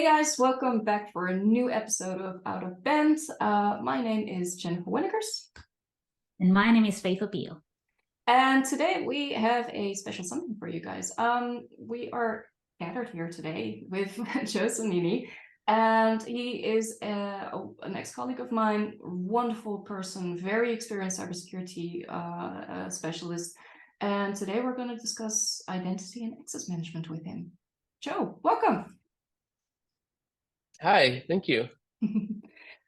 guys, welcome back for a new episode of Out of Band. My name is Jennifer Winnekers. And my name is Faith Appeal. And today we have a special something for you guys. We are gathered here today with Joe Zanini, and he is an ex-colleague of mine, wonderful person, very experienced cybersecurity specialist. And today we're going to discuss identity and access management with him. Joe, welcome. Hi, thank you.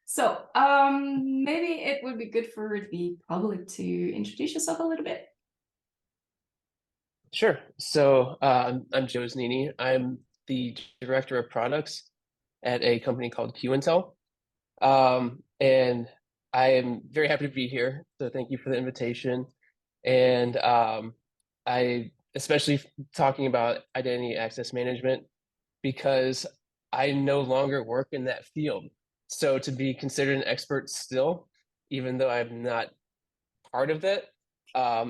So, maybe it would be good for the public to introduce yourself a little bit. Sure. So I'm Joe Zanini. I'm the director of products at a company called QIntel. And I am very happy to be here. So thank you for the invitation. And I especially talking about identity access management because I no longer work in that field. So to be considered an expert still, even though I'm not part of that,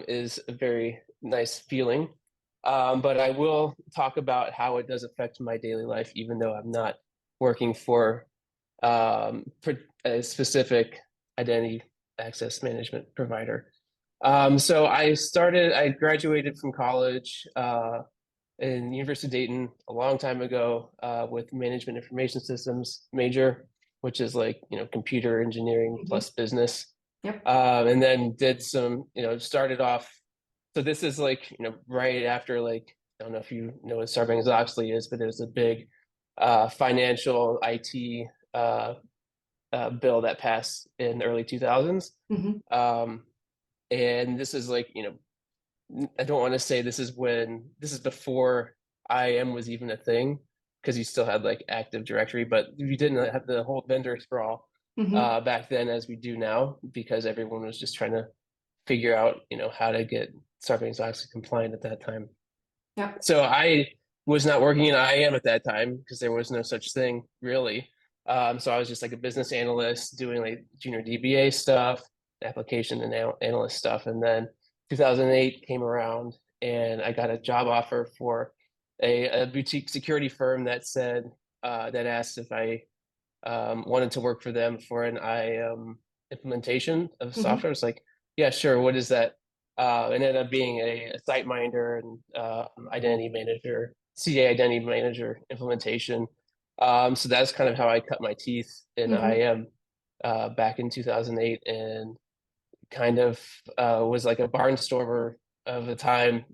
is a very nice feeling. But I will talk about how it does affect my daily life, even though I'm not working for a specific identity access management provider. So I graduated from college in the University of Dayton a long time ago with management information systems major, which is like, computer engineering plus business. Yep. And then did some, started off. So this is like, right after like, I don't know if you know what Sarbanes-Oxley is, but there's a big financial IT bill that passed in the early 2000s. And this is like, I don't want to say this is before IAM was even a thing, because you still had like Active Directory, but you didn't have the whole vendor sprawl back then as we do now, because everyone was just trying to figure out, how to get Sarbanes-Oxley compliant at that time. Yeah. So I was not working in IAM at that time because there was no such thing really. So I was just like a business analyst doing like junior DBA stuff, application and analyst stuff, and then 2008 came around and I got a job offer for a boutique security firm that asked if I wanted to work for them for an IAM implementation of software. It's like, yeah, sure. What is that? And ended up being a SiteMinder and identity manager, CA identity manager implementation. So that's kind of how I cut my teeth in IAM back in 2008, and kind of was like a barnstormer of a time,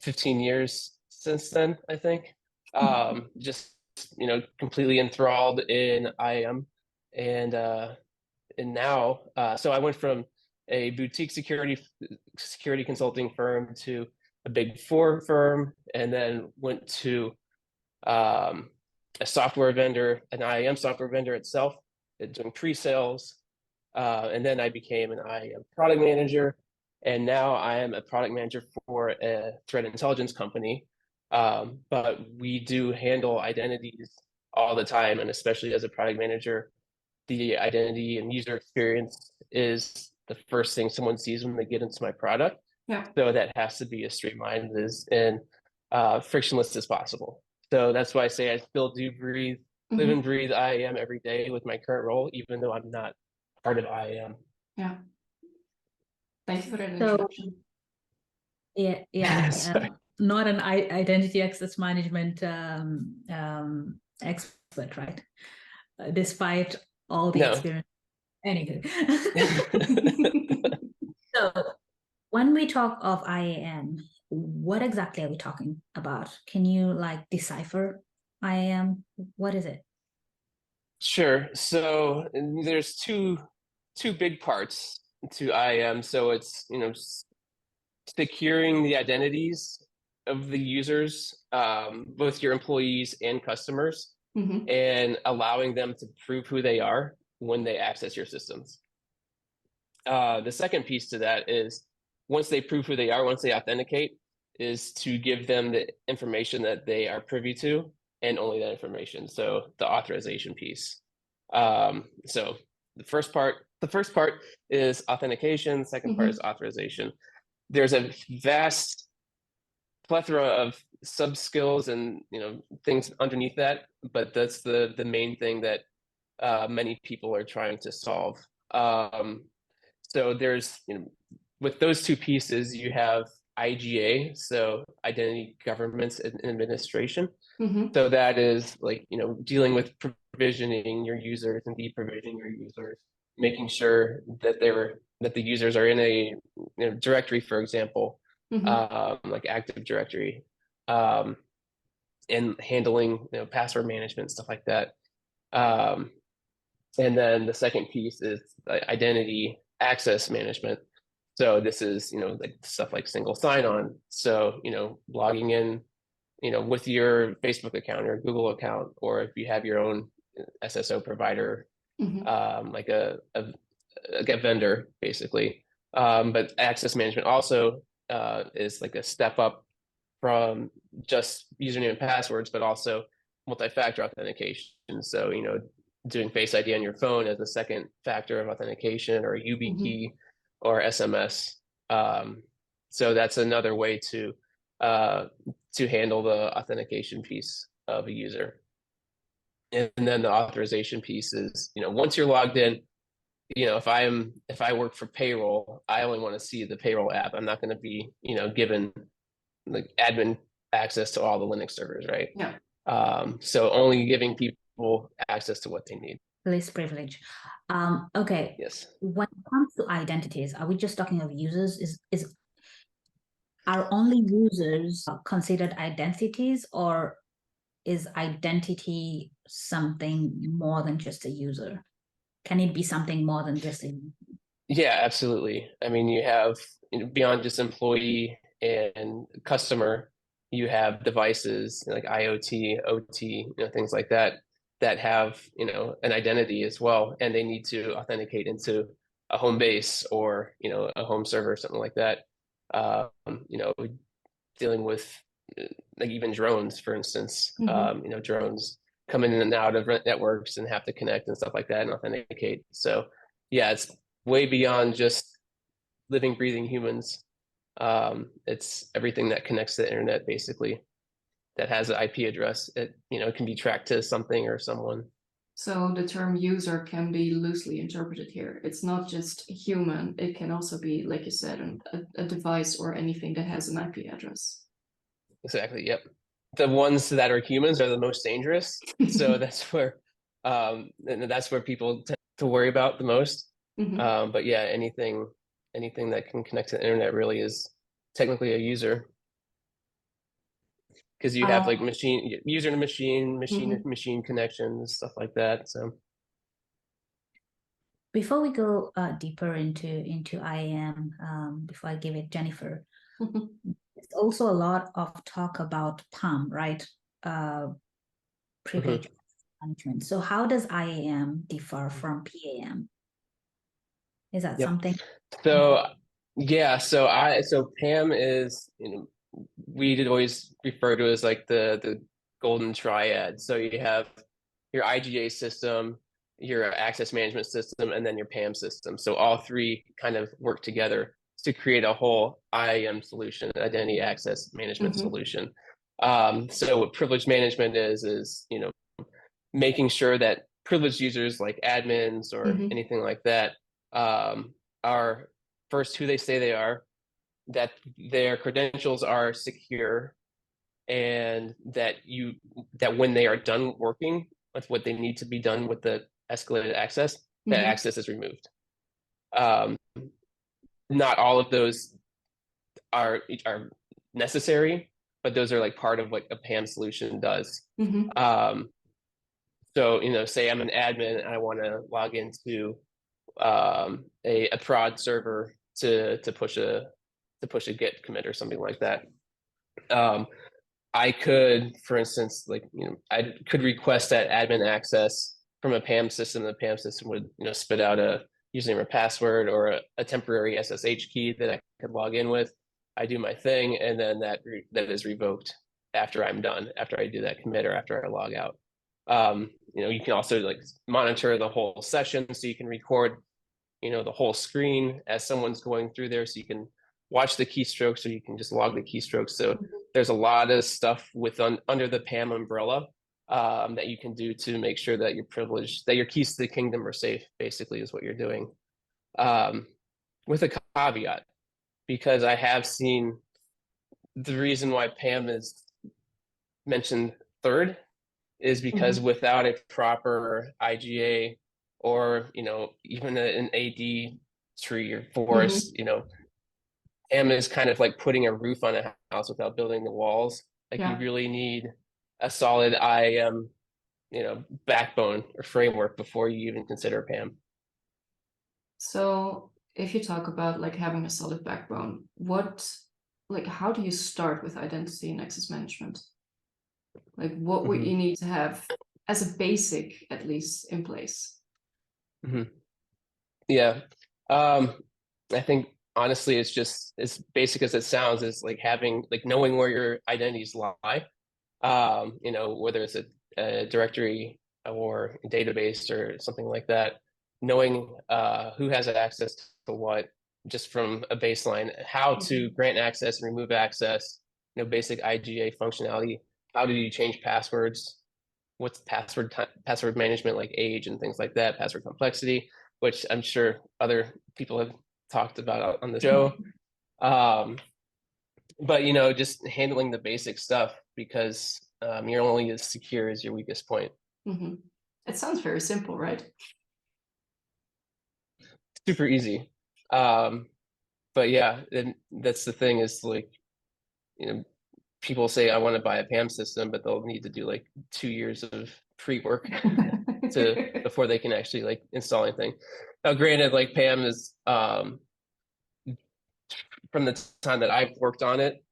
15 years since then, I think. Just, completely enthralled in IAM. And now, so I went from a boutique security consulting firm to a big four firm, and then went to a software vendor, an IAM software vendor itself, doing pre-sales. And then I became an IAM product manager, and now I am a product manager for a threat intelligence company. But we do handle identities all the time, and especially as a product manager, the identity and user experience is the first thing someone sees when they get into my product. Yeah. So that has to be as streamlined and frictionless as possible. So that's why I say I still do live and breathe IAM every day with my current role, even though I'm not part of IAM. Yeah. Thank you for that introduction. Not an identity access management expert, right? Despite all the experience. Anyway. So when we talk of IAM, what exactly are we talking about? Can you decipher IAM? What is it? Sure. So there's two big parts to IAM. So it's, securing the identities of the users, both your employees and customers, and allowing them to prove who they are when they access your systems. The second piece to that is, once they prove who they are, once they authenticate, is to give them the information that they are privy to, and only that information. So the authorization piece. So the first part is authentication. The second part is authorization. There's a vast plethora of sub skills and things underneath that, but that's the main thing that many people are trying to solve. So there's with those two pieces, you have IGA, so Identity Governance and Administration. So that is like dealing with provisioning your users and deprovisioning your users, making sure that the users are in a directory, for example, like Active Directory, and handling password management, stuff like that. And then the second piece is identity access management. So this is like stuff like single sign-on. So logging in with your Facebook account or Google account, or if you have your own SSO provider, like a vendor, basically. But access management also is like a step up from just username and passwords, but also multi-factor authentication. So, doing Face ID on your phone as a second factor of authentication, or YubiKey or SMS. So that's another way to handle the authentication piece of a user. And then the authorization piece is, once you're logged in, if I work for payroll, I only want to see the payroll app. I'm not going to be, given like admin access to all the Linux servers, right? Yeah. So only giving people access to what they need. Least privilege. Okay. Yes. When it comes to identities, are we just talking of users? Are only users considered identities, or is identity something more than just a user? Can it be something more than just a user? Yeah, absolutely. I mean, you have beyond just employee and customer, you have devices like IoT, OT, things like that have an identity as well, and they need to authenticate into a home base or a home server, something like that. Dealing with like even drones, for instance. Drones come in and out of networks and have to connect and stuff like that and authenticate. So yeah, it's way beyond just living, breathing humans. It's everything that connects to the internet, basically, that has an IP address. It can be tracked to something or someone. So the term user can be loosely interpreted here. It's not just human. It can also be, like you said, a device or anything that has an IP address. Exactly. Yep. The ones that are humans are the most dangerous. So that's where people tend to worry about the most. But yeah, anything that can connect to the internet really is technically a user. Because you have like user to machine to machine connections, stuff like that. So before we go deeper into IAM, before I give it Jennifer, there's also a lot of talk about PAM, right? Privilege management. So how does IAM differ from PAM? Is that something? So yeah, so PAM is we did always refer to as like the golden triad. So you have your IGA system, your access management system, and then your PAM system. So all three kind of work together to create a whole IAM solution, identity access management solution. So what privilege management is making sure that privileged users like admins or anything like that are first who they say they are, that their credentials are secure, and that when they are done working with what they need to be done with the escalated access, that access is removed. Not all of those are necessary, but those are like part of what a PAM solution does. So say I'm an admin and I want to log into a prod server to push a Git commit or something like that. I could, for instance, I could request that admin access from a PAM system. The PAM system would spit out a username or password or a temporary SSH key that I could log in with. I do my thing, and then that is revoked after I'm done, after I do that commit or after I log out. You can also monitor the whole session, so you can record the whole screen as someone's going through there, so you can watch the keystrokes, or you can just log the keystrokes. So there's a lot of stuff under the PAM umbrella that you can do to make sure that your keys to the kingdom are safe, basically, is what you're doing. With a caveat, because I have seen the reason why PAM is mentioned third is because without a proper IGA or, even an AD tree or forest, PAM is kind of like putting a roof on a house without building the walls. Like you really need a solid IAM, backbone or framework before you even consider PAM. So if you talk about like having a solid backbone, how do you start with identity and access management? Like what would you need to have as a basic, at least, in place? Yeah. I think honestly, it's just as basic as it sounds, is like knowing where your identities lie. Whether it's a directory or a database or something like that, knowing who has access to what, just from a baseline, how to grant access and remove access, basic IGA functionality. How do you change passwords? What's password management, like age and things like that, password complexity, which I'm sure other people have talked about on the show. But just handling the basic stuff, because you're only as secure as your weakest point. It sounds very simple, right? Super easy. But yeah, that's the thing, is like, people say I want to buy a PAM system, but they'll need to do like 2 years of pre-work before they can actually like install anything. Now, granted, like PAM is from the time that I've worked on it,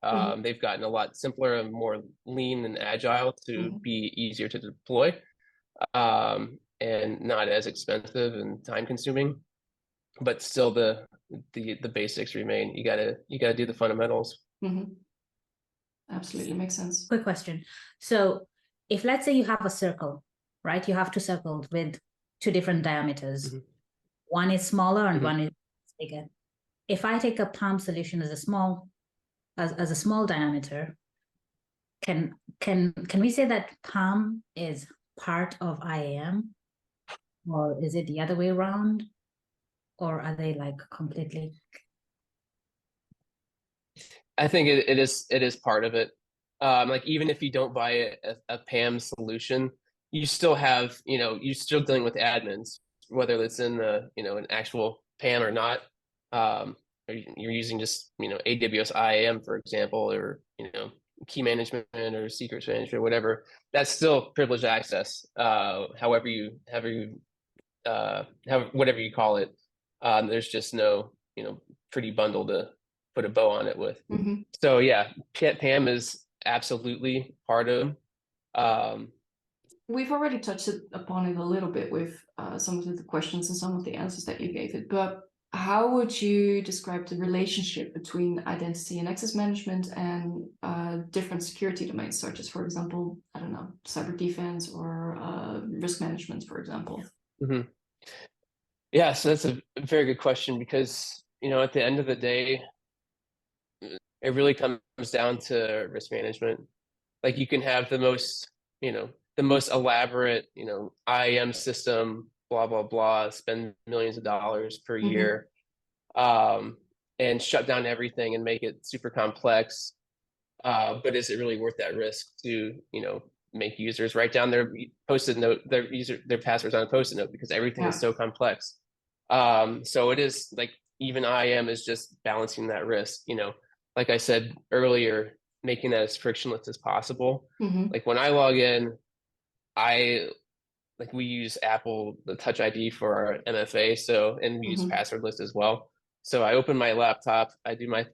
they've gotten a lot simpler and more lean and agile to be easier to deploy, and not as expensive and time consuming. But still, the basics remain. You gotta do the fundamentals. Absolutely makes sense. Quick question. So if, let's say, you have a circle, right? You have two circles with two different diameters. One is smaller and one is bigger. If I take a PAM solution as a small diameter, can we say that PAM is part of IAM, or is it the other way around, or are they like completely? I think it is part of it. Like even if you don't buy a PAM solution, you still have, you're still dealing with admins, whether it's in the, an actual PAM or not. Or you're using just, AWS IAM, for example, or, key management or secrets management, whatever. That's still privileged access. Whatever you call it. There's just no, pretty bundle to put a bow on it with. So yeah, PAM is absolutely part of. We've already touched upon it a little bit with some of the questions and some of the answers that you gave it, but how would you describe the relationship between identity and access management and different security domains, such as, for example, I don't know, cyber defense or risk management, for example? Yeah, so that's a very good question, because, at the end of the day, it really comes down to risk management. Like you can have the most elaborate, IAM system, blah, blah, blah, spend millions of dollars per year, and shut down everything and make it super complex. But is it really worth that risk to, make users write down their post-it note, their passwords on a post-it note, because everything is so complex. So it is like, even IAM is just balancing that risk, like I said earlier, making that as frictionless as possible. Like when I log in, we use the Touch ID for our MFA, and we use Passwordless as well. So I open my laptop, I do my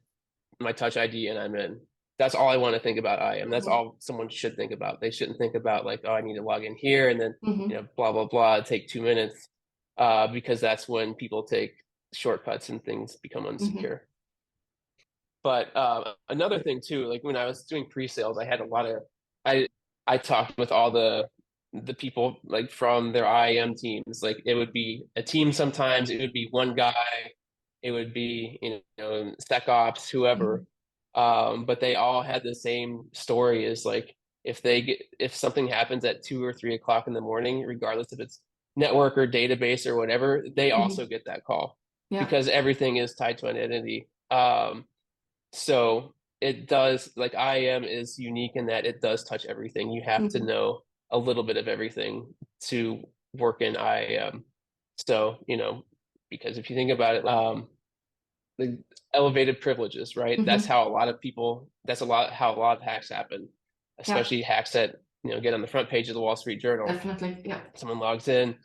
Touch ID, and I'm in. That's all I want to think about IAM. That's all someone should think about. They shouldn't think about like, oh, I need to log in here and then blah blah blah, take 2 minutes, because that's when people take shortcuts and things become unsecure. But another thing too, like when I was doing pre-sales, I had a lot of I talked with all the people like from their IAM teams. Like it would be a team sometimes, it would be one guy, it would be SecOps, whoever. But they all had the same story, is like if something happens at 2 or 3 o'clock in the morning, regardless if it's network or database or whatever, they also get that call because everything is tied to identity. So it does, like, IAM is unique in that it does touch everything. You have to know a little bit of everything to work in IAM. So, because if you think about it, the elevated privileges, right? That's how how a lot of hacks happen, especially hacks that, get on the front page of the Wall Street Journal. Definitely, yeah. Someone logs in,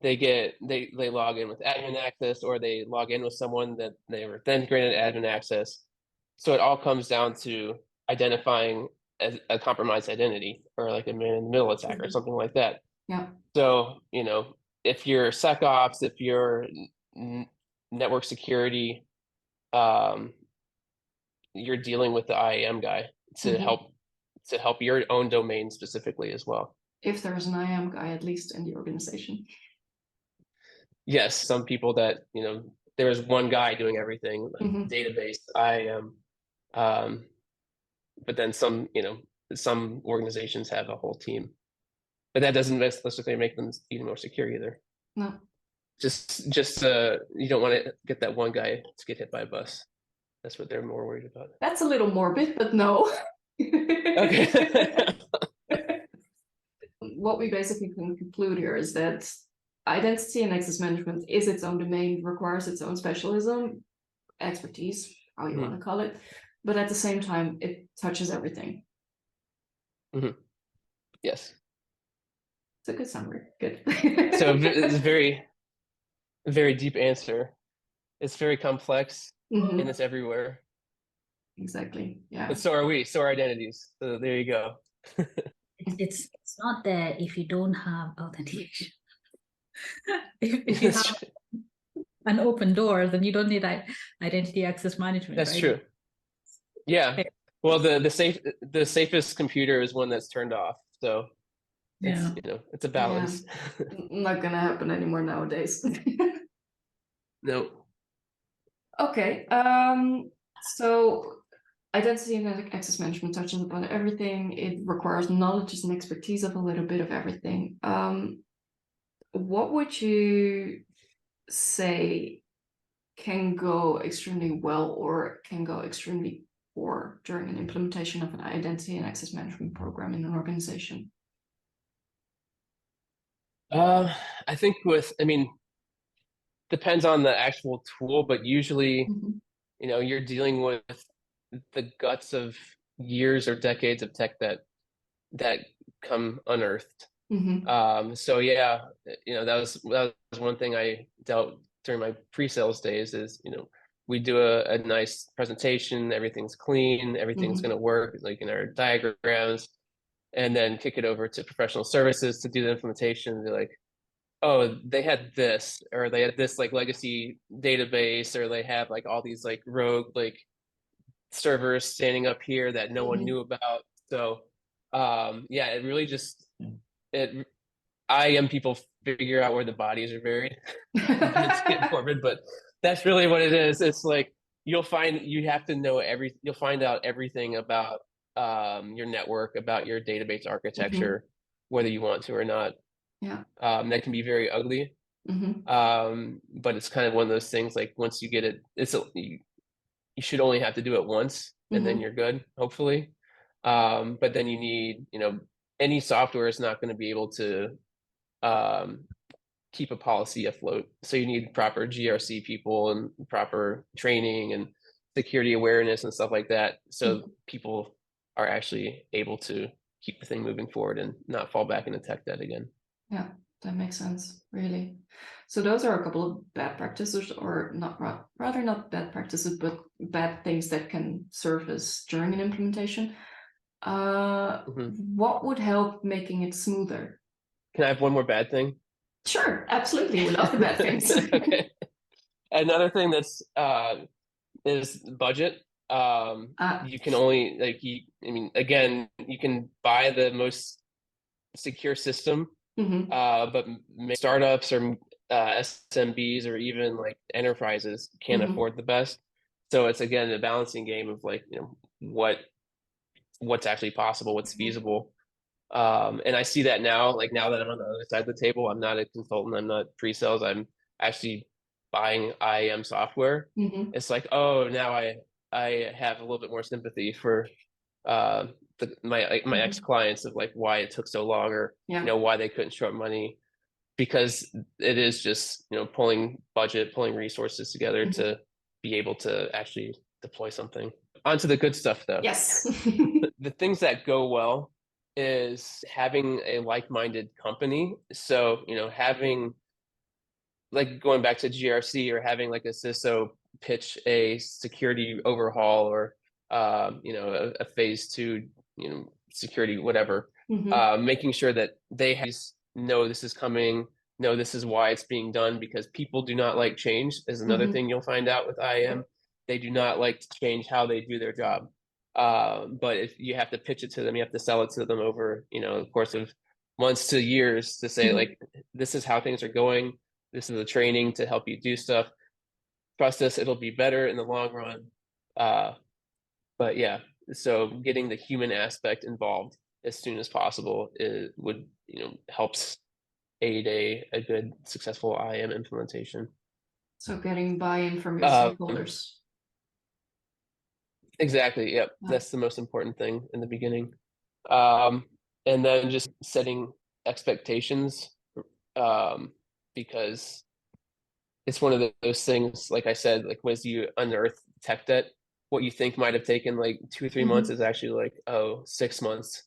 they log in with admin access, or they log in with someone that they were then granted admin access. So it all comes down to identifying a compromised identity, or like a man-in-the-middle attack or something like that. Yeah. So, if you're SecOps, if you're network security, you're dealing with the IAM guy to help your own domain specifically as well. If there's an IAM guy, at least in the organization. Yes, some people that, there's one guy doing everything, like database, IAM, but then some organizations have a whole team, but that doesn't necessarily make them even more secure either. No. Just you don't want to get that one guy to get hit by a bus. That's what they're more worried about. That's a little morbid, but no. Okay. What we basically can conclude here is that identity and access management is its own domain, requires its own specialism, expertise, how you want to call it, but at the same time, it touches everything. Yes. It's a good summary. Good. So it's a very, very deep answer. It's very complex and it's everywhere. Exactly. Yeah. But so are we. So are identities. So there you go. It's not that if you don't have authentication, if you have an open door, then you don't need identity access management. That's right? true. Yeah. Well, the safest computer is one that's turned off. So it's it's a balance. Yeah. Not gonna happen anymore nowadays. No. Okay. So identity and access management touches upon everything. It requires knowledge and expertise of a little bit of everything. What would you say can go extremely well or can go extremely poor during an implementation of an identity and access management program in an organization? I think depends on the actual tool, but usually, you're dealing with the guts of years or decades of tech that come unearthed. So yeah, that was one thing I dealt during my pre-sales days is, we do a nice presentation, everything's clean, everything's going to work, like in our diagrams, and then kick it over to professional services to do the implementation. They're like, oh, they had this, or they had this like legacy database, or they have like all these like rogue like servers standing up here that no one knew about. So yeah, it really just IAM people figure out where the bodies are buried. It's get morbid, but that's really what it is. It's like you'll find out everything about your network, about your database architecture, whether you want to or not. Yeah. That can be very ugly. But it's kind of one of those things, like once you get it, you should only have to do it once and then you're good, hopefully. But then you need, any software is not going to be able to keep a policy afloat. So you need proper GRC people and proper training and security awareness and stuff like that. So people are actually able to keep the thing moving forward and not fall back into tech debt again. Yeah, that makes sense, really. So those are a couple of bad practices, or rather not bad practices, but bad things that can surface during an implementation. What would help making it smoother? Can I have one more bad thing? Sure, absolutely. We love the bad things. Okay. Another thing that's is budget. You can only again, you can buy the most secure system, but startups or SMBs or even like enterprises can't afford the best. So it's again a balancing game of like, what's actually possible, what's feasible. And I see that now, like now that I'm on the other side of the table, I'm not a consultant, I'm not pre-sales, I'm actually buying IAM software. Mm-hmm. It's like, oh, now I have a little bit more sympathy for my ex-clients of like why it took so long, or why they couldn't show up money, because it is just pulling budget, pulling resources together to be able to actually deploy something. On to the good stuff though. Yes. The things that go well is having a like-minded company. So having, like, going back to GRC, or having like a CISO pitch a security overhaul, or a phase 2 security, whatever. Making sure that they know this is coming, know this is why it's being done, because people do not like change is another thing you'll find out with IAM. They do not like to change how they do their job. But if you have to pitch it to them, you have to sell it to them over the course of months to years, to say like, this is how things are going, this is the training to help you do stuff, trust us, it'll be better in the long run. But yeah, so getting the human aspect involved as soon as possible would helps aid a good successful IAM implementation. So getting buy-in from your stakeholders. Exactly. Yep. That's the most important thing in the beginning. And then just setting expectations, because it's one of those things, like I said, like as you unearth tech debt, what you think might have taken like 2 or 3 months is actually like, 6 months.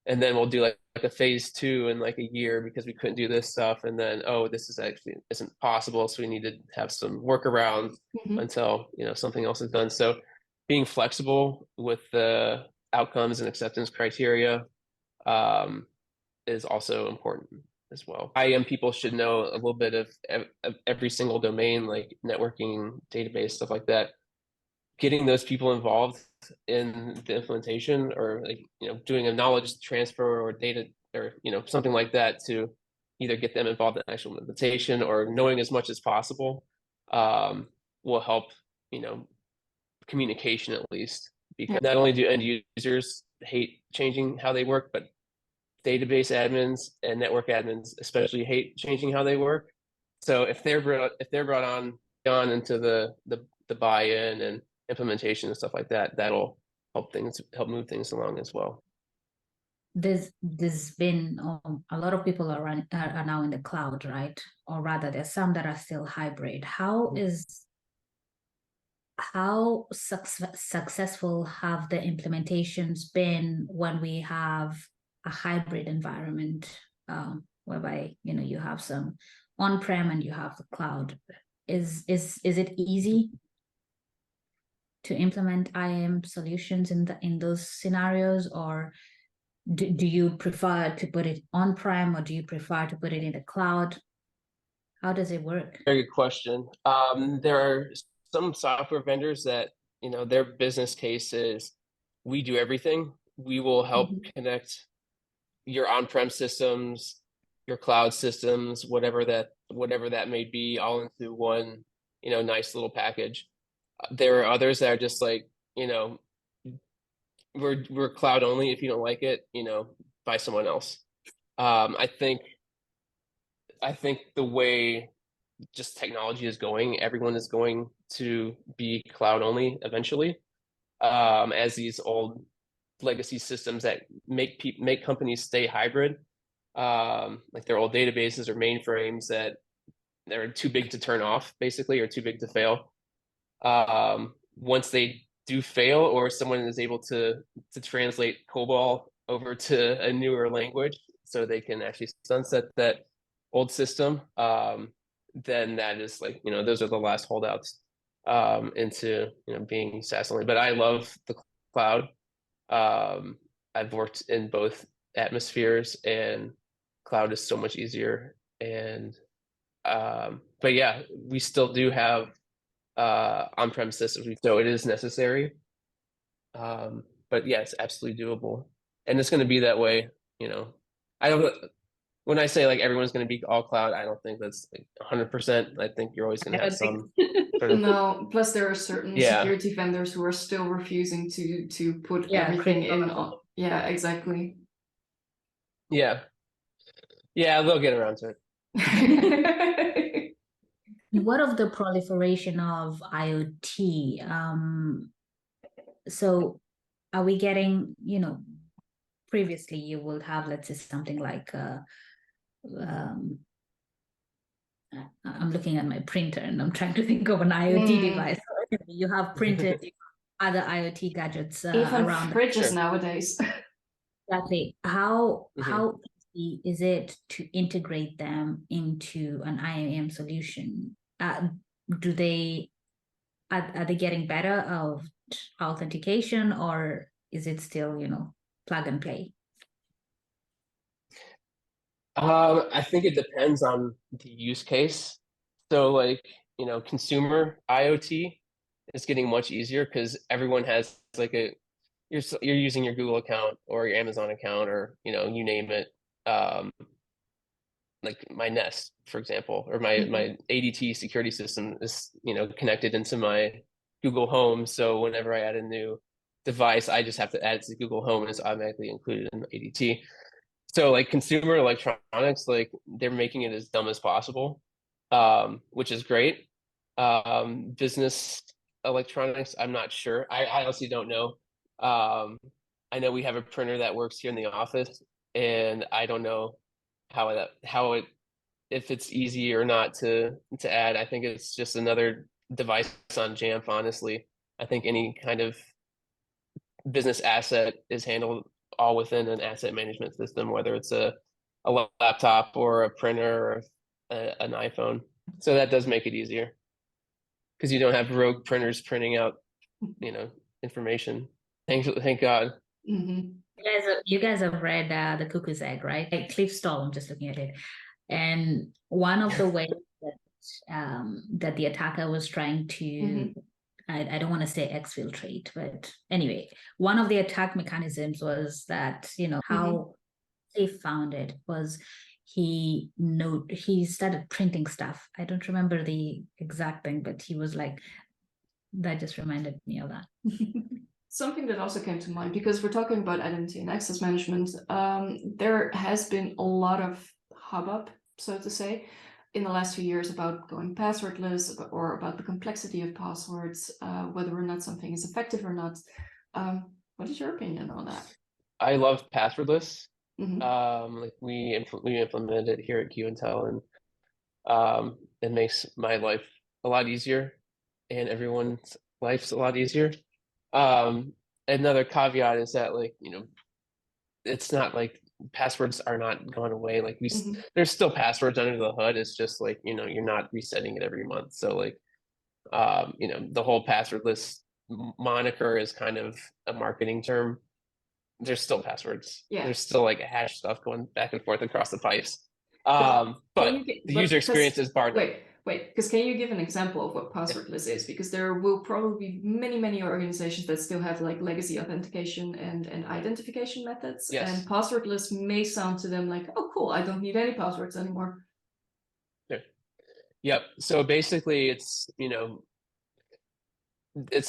And then we'll do like a phase 2 in like a year because we couldn't do this stuff. And then, this is actually isn't possible. So we need to have some workarounds until, something else is done. So being flexible with the outcomes and acceptance criteria, is also important as well. IAM people should know a little bit of every single domain, like networking, database, stuff like that. Getting those people involved in the implementation, or like doing a knowledge transfer or data, or something like that, to either get them involved in actual implementation, or knowing as much as possible, will help communication, at least, because not only do end users hate changing how they work, but database admins and network admins especially hate changing how they work. So if they're brought on into the buy-in and implementation and stuff like that, that'll help move things along as well. There's been a lot of people are now in the cloud, right? Or rather, there's some that are still hybrid. How successful have the implementations been when we have a hybrid environment, whereby you have some on-prem and you have the cloud? Is it easy to implement IAM solutions in those scenarios, or do you prefer to put it on-prem, or do you prefer to put it in the cloud? How does it work? Very good question. There are some software vendors that their business case is, we do everything. We will help connect your on-prem systems, your cloud systems, whatever that may be, all into one nice little package. There are others that are just like, we're cloud only. If you don't like it, buy someone else. I think the way just technology is going, everyone is going to be cloud only eventually, as these old legacy systems that make companies stay hybrid, like their old databases or mainframes that they're too big to turn off, basically, or too big to fail. Once they do fail, or someone is able to translate COBOL over to a newer language so they can actually sunset that old system, then that is like, those are the last holdouts into being SaaS only. But I love the cloud. I've worked in both atmospheres, and cloud is so much easier. And but yeah, we still do have on-prem systems, so it is necessary. But yeah, it's absolutely doable, and it's going to be that way. I don't. when I say like everyone's going to be all cloud, I don't think that's like 100%. I think you're always going I to have don't think some sort of, No, plus there are certain yeah, security vendors who are still refusing to put Yeah, everything in. cryptography. Yeah, exactly. yeah, yeah, they'll get around to it. What of the proliferation of IoT? So are we getting, previously you would have, let's say, something like um, I'm looking at my printer and I'm trying to think of an IoT device. You have printed other IoT gadgets Even around. fridges Sure. nowadays. Exactly. How Mhm. easy is it to integrate them into an IAM solution? Do they are they getting better of authentication, or is it still, plug and play? I think it depends on the use case. So like, consumer IoT is getting much easier because everyone has like you're using your Google account or your Amazon account or, you name it. Um, like my Nest, for example, or my ADT security system is, connected into my Google Home. So whenever I add a new device, I just have to add it to Google Home and it's automatically included in ADT. So like consumer electronics, like they're making it as dumb as possible, which is great. Business electronics, I'm not sure. I honestly don't know. I know we have a printer that works here in the office, and I don't know how it if it's easy or not to add. I think it's just another device on Jamf, honestly. I think any kind of business asset is handled all within an asset management system, whether it's a laptop or a printer or an iPhone. So that does make it easier because you don't have rogue printers printing out, information. Thank God. Mhm. You guys have read The Cuckoo's Egg, right? Like Cliff Stoll, I'm just looking at it. And one of the ways that the attacker was trying to, Mhm. I don't want to say exfiltrate, but anyway, one of the attack mechanisms was that, how they found it was he started printing stuff. I don't remember the exact thing, but he was like, that just reminded me of that. Something that also came to mind, because we're talking about identity and access management, there has been a lot of hubbub, so to say, in the last few years about going passwordless or about the complexity of passwords, whether or not something is effective or not. What is your opinion on that? I love Passwordless. Mhm. Like we implemented it here at Q Intel, and it makes my life a lot easier, and everyone's life's a lot easier. Um, Another caveat is that like, it's not like passwords are not going away. Like Mhm. there's still passwords under the hood. It's just like, you're not resetting it every month. So like, the whole passwordless moniker is kind of a marketing term. There's still passwords. Yeah. There's still like hash stuff going back and forth across the pipes. Can But you get, the but user experience because is bar none. wait, because can you give an example of what Yeah. passwordless is? Because there will probably be many organizations that still have like legacy authentication and identification methods, and Yes. passwordless may sound to them like, oh, cool, I don't need any passwords anymore. Yeah. Yep. So basically, it's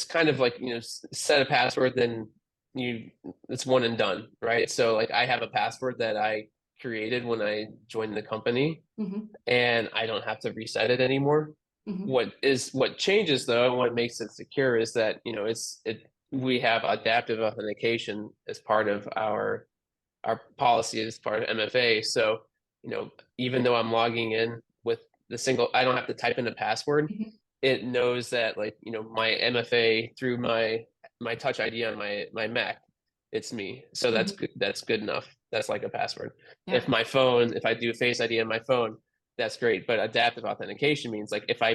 kind of like, set a password, then it's one and done, right? So like I have a password that I created when I joined the company, and I don't have to reset it anymore. What changes though, and what makes it secure is that, we have adaptive authentication as part of our policy as part of MFA. So, even though I'm logging in with I don't have to type in a password. It knows that like, my MFA through my Touch ID on my Mac, it's me. So that's good. That's good enough. That's like a password. Yeah. If I do Face ID on my phone, that's great. But adaptive authentication means like if I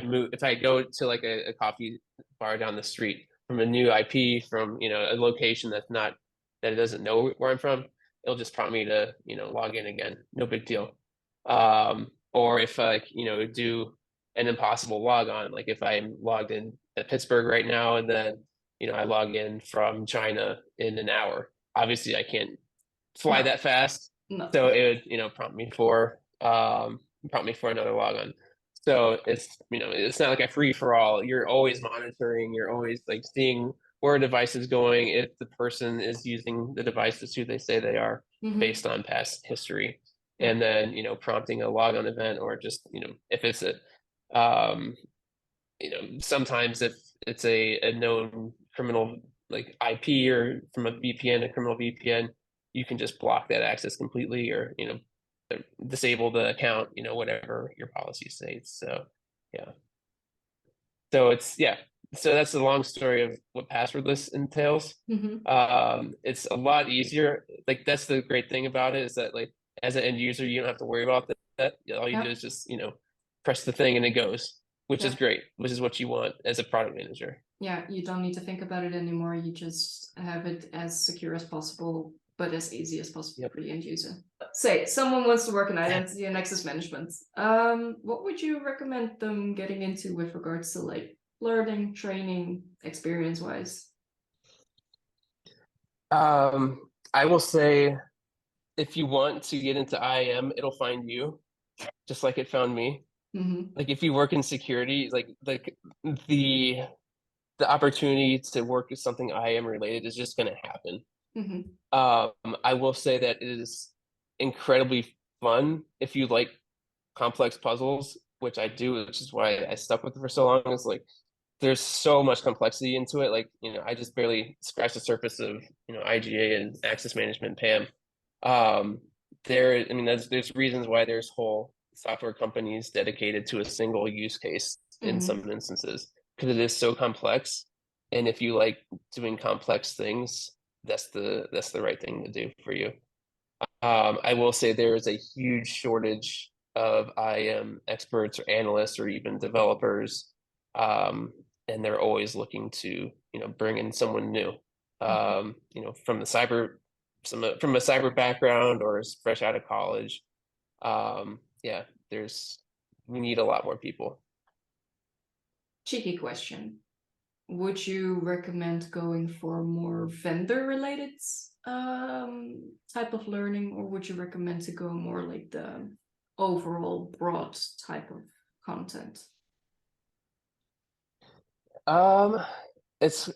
go to like a coffee bar down the street from a new IP from, a location that it doesn't know where I'm from, it'll just prompt me to, log in again. No big deal. Or if do an impossible log on, like if I'm logged in at Pittsburgh right now and then, I log in from China in an hour. Obviously I can't fly that fast. No. So it would, prompt me for another logon. So it's not like a free for all. You're always monitoring, you're always like seeing where a device is going, if the person is using the device as who they say they are based on past history. And then, prompting a logon event, or just, if it's sometimes if it's a known criminal like IP or from a VPN, a criminal VPN, you can just block that access completely, or disable the account, whatever your policy states. So yeah. So that's the long story of what passwordless entails. It's a lot easier. Like, that's the great thing about it, is that, like, as an end user, you don't have to worry about that. All you do is just, press the thing and it goes, which is great, which is what you want as a product manager. Yeah, you don't need to think about it anymore. You just have it as secure as possible, but as easy as possible for the end user. Say someone wants to work in identity and access management. What would you recommend them getting into with regards to like learning, training, experience-wise? I will say, if you want to get into IAM, it'll find you, just like it found me. Like, if you work in security, like the opportunity to work with something IAM related is just going to happen. I will say that it is incredibly fun if you like complex puzzles, which I do, which is why I stuck with it for so long. Is like, there's so much complexity into it. Like, I just barely scratched the surface of, IGA and access management, PAM. There's reasons why there's whole software companies dedicated to a single use case in some instances, because it is so complex. And if you like doing complex things, that's the right thing to do for you. I will say there is a huge shortage of IAM experts or analysts or even developers, and they're always looking to bring in someone new, from a cyber background, or is fresh out of college. Yeah, we need a lot more people. Cheeky question. Would you recommend going for more vendor-related type of learning, or would you recommend to go more like the overall broad type of content? It's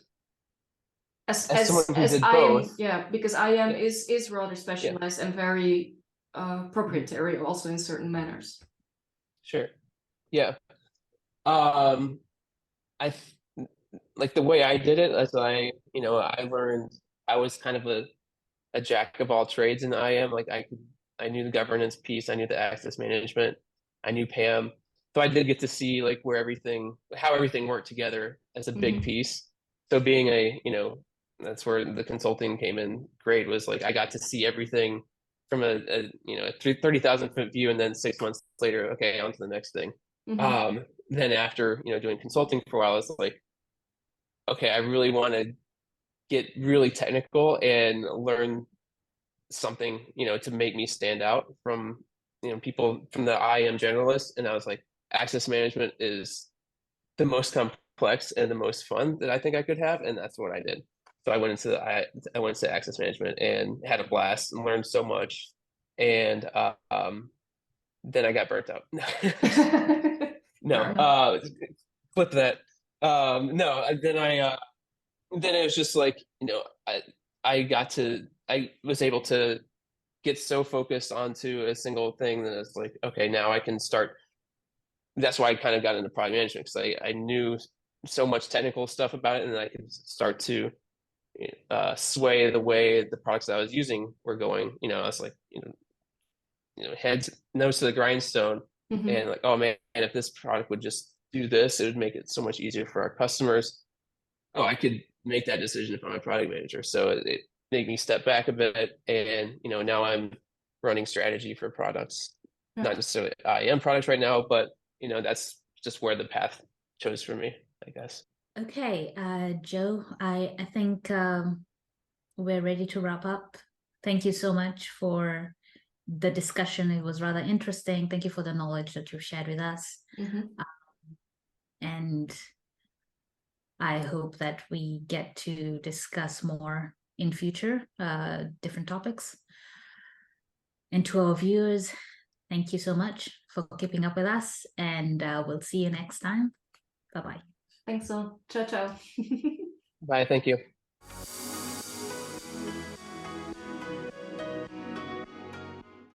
As someone who did IAM, both. yeah, because IAM is rather specialized and very proprietary also in certain manners. Sure. Yeah. I like the way I did it, as I learned. I was kind of a jack of all trades in IAM. Like, I knew the governance piece, I knew the access management, I knew PAM. So I did get to see like how everything worked together as a big piece. So being that's where the consulting came in great, was like I got to see everything from a 30,000-foot view, and then 6 months later, okay, on to the next thing. Then after doing consulting for a while, it's like, okay, I really want to get really technical and learn something, to make me stand out from, people from the IAM generalists. And I was like, access management is the most complex and the most fun that I think I could have. And that's what I did. So I went into access management and had a blast and learned so much. And then I got burnt out. No, flip that. No, then it was just like, I was able to get so focused onto a single thing that it's like, okay, now I can start. That's why I kind of got into product management, because I knew so much technical stuff about it, and then I could start to sway the way the products I was using were going. I was like, heads nose to the grindstone, and like, oh man, if this product would just do this, it would make it so much easier for our customers. Oh, I could make that decision if I'm a product manager. So it made me step back a bit, and now I'm running strategy for products, not necessarily IAM products right now, but that's just where the path chose for me, I guess. Okay, Joe, I think we're ready to wrap up. Thank you so much for the discussion. It was rather interesting. Thank you for the knowledge that you shared with us. And I hope that we get to discuss more in future, different topics. And to our viewers, thank you so much for keeping up with us, and we'll see you next time. Bye-bye. Thanks all. Ciao, ciao. Bye. Thank you.